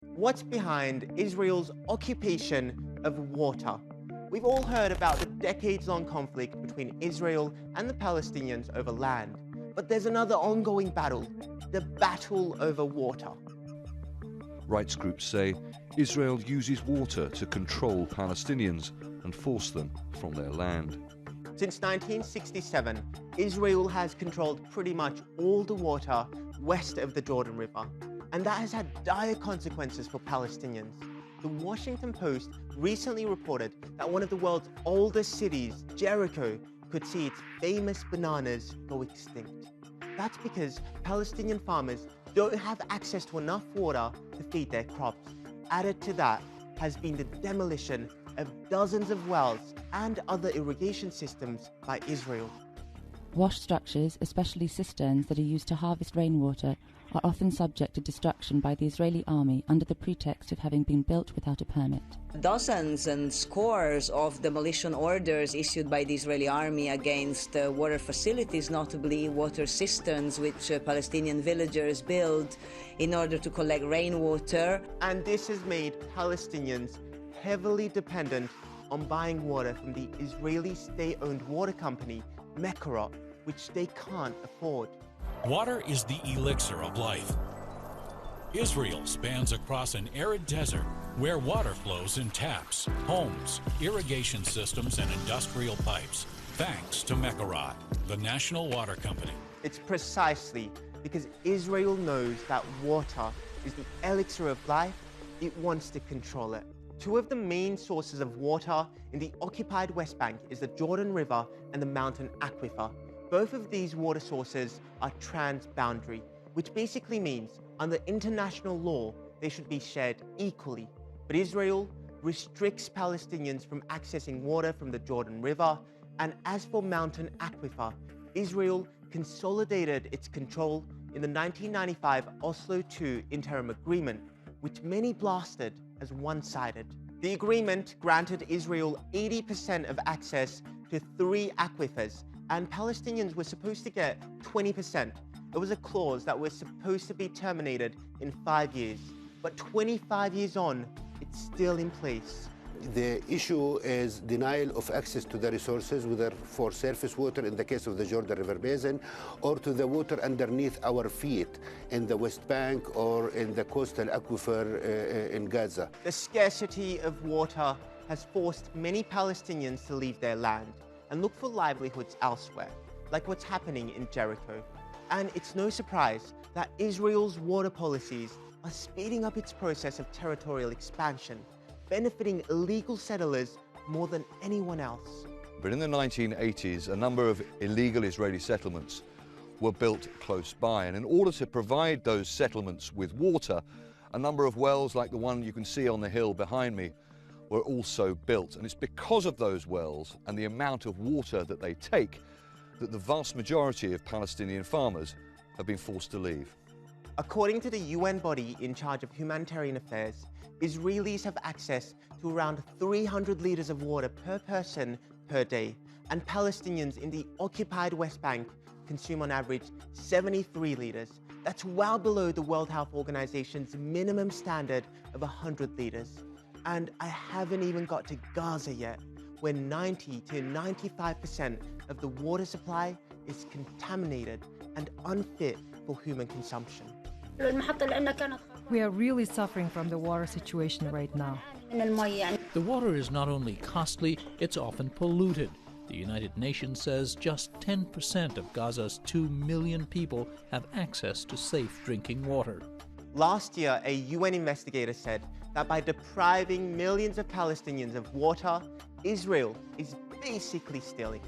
What's behind Israel's occupation of water? We've all heard about the decades-long conflict between Israel and the Palestinians over land. But there's another ongoing battle, the battle over water. Rights groups say Israel uses water to control Palestinians and force them from their land. Since 1967, Israel has controlled pretty much all the water west of the Jordan River, and that has had dire consequences for Palestinians. The Washington Post recently reported that one of the world's oldest cities, Jericho, could see its famous bananas go extinct. That's because Palestinian farmers don't have access to enough water to feed their crops. Added to that has been the demolition of dozens of wells and other irrigation systems by Israel. Wash structures, especially cisterns that are used to harvest rainwater, are often subject to destruction by the Israeli army under the pretext of having been built without a permit. Dozens and scores of demolition orders issued by the Israeli army against water facilities, notably water cisterns which Palestinian villagers build in order to collect rainwater. And this has made Palestinians heavily dependent on buying water from the Israeli state-owned water company, Mekorot, which they can't afford. Water is the elixir of life. Israel spans across an arid desert where water flows in taps, homes, irrigation systems, and industrial pipes, thanks to Mekorot, the national water company. It's precisely because Israel knows that water is the elixir of life, it wants to control it. Two of the main sources of water in the occupied West Bank is the Jordan River and the mountain aquifer. Both of these water sources are transboundary, which basically means under international law, they should be shared equally. But Israel restricts Palestinians from accessing water from the Jordan River. And as for mountain aquifer, Israel consolidated its control in the 1995 Oslo II interim agreement, which many blasted as one-sided. The agreement granted Israel 80% of access to 3 aquifers, and Palestinians were supposed to get 20%. It was a clause that was supposed to be terminated in 5 years, but 25 years on, it's still in place. The issue is denial of access to the resources, whether for surface water in the case of the Jordan River Basin, or to the water underneath our feet in the West Bank or in the coastal aquifer in Gaza. The scarcity of water has forced many Palestinians to leave their land and look for livelihoods elsewhere, like what's happening in Jericho. And it's no surprise that Israel's water policies are speeding up its process of territorial expansion, benefiting illegal settlers more than anyone else. But in the 1980s, a number of illegal Israeli settlements were built close by. And in order to provide those settlements with water, a number of wells like the one you can see on the hill behind me were also built. And it's because of those wells and the amount of water that they take that the vast majority of Palestinian farmers have been forced to leave. According to the UN body in charge of humanitarian affairs, Israelis have access to around 300 litres of water per person per day, and Palestinians in the occupied West Bank consume on average 73 litres. That's well below the World Health Organization's minimum standard of 100 litres. And I haven't even got to Gaza yet, where 90 to 95% of the water supply is contaminated and unfit for human consumption. We are really suffering from the water situation right now. The water is not only costly, it's often polluted. The United Nations says just 10% of Gaza's 2 million people have access to safe drinking water. Last year, a UN investigator said that by depriving millions of Palestinians of water, Israel is basically stealing.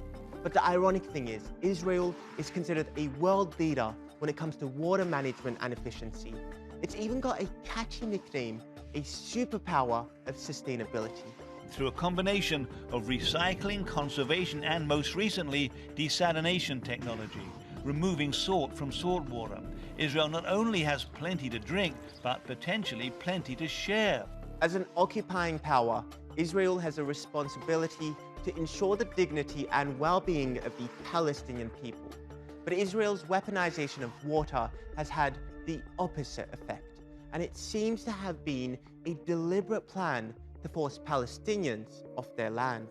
But the ironic thing is, Israel is considered a world leader when it comes to water management and efficiency. It's even got a catchy nickname, a superpower of sustainability. Through a combination of recycling, conservation, and most recently, desalination technology, removing salt from salt water, Israel not only has plenty to drink, but potentially plenty to share. As an occupying power, Israel has a responsibility to ensure the dignity and well-being of the Palestinian people. But Israel's weaponization of water has had the opposite effect. and it seems to have been a deliberate plan to force Palestinians off their land.